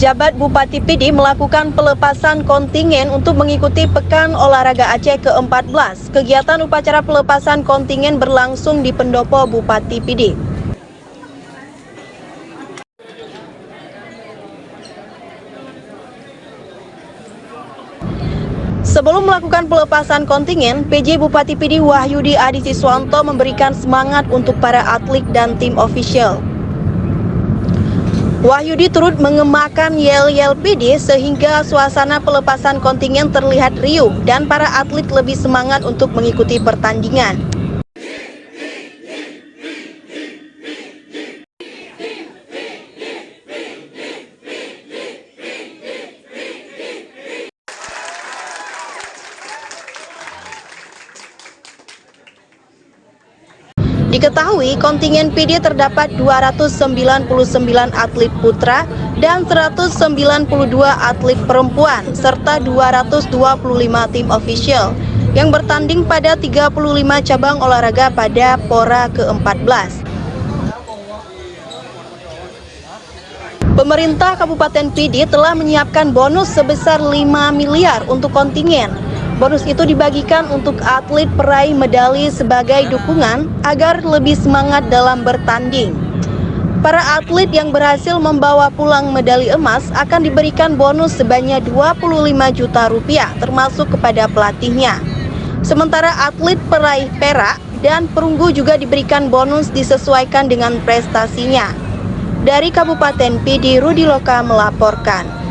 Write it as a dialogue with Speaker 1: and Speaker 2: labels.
Speaker 1: Jabat Bupati PD melakukan pelepasan kontingen untuk mengikuti Pekan Olahraga Aceh ke-14. Kegiatan upacara pelepasan kontingen berlangsung di Pendopo Bupati PD. Sebelum melakukan pelepasan kontingen, PJ Bupati PD Wahyudi Adi Siswanto memberikan semangat untuk para atlet dan tim ofisial. Wahyudi turut mengemakan yel-yel PD sehingga suasana pelepasan kontingen terlihat riuh dan para atlet lebih semangat untuk mengikuti pertandingan. Diketahui kontingen PD terdapat 299 atlet putra dan 192 atlet perempuan serta 225 tim official yang bertanding pada 35 cabang olahraga pada Pora ke-14. Pemerintah Kabupaten PD telah menyiapkan bonus sebesar 5 miliar untuk kontingen. Bonus itu dibagikan untuk atlet peraih medali sebagai dukungan agar lebih semangat dalam bertanding. Para atlet yang berhasil membawa pulang medali emas akan diberikan bonus sebanyak 25 juta rupiah termasuk kepada pelatihnya. Sementara atlet peraih perak dan perunggu juga diberikan bonus disesuaikan dengan prestasinya. Dari Kabupaten PD, Rudi Loka melaporkan.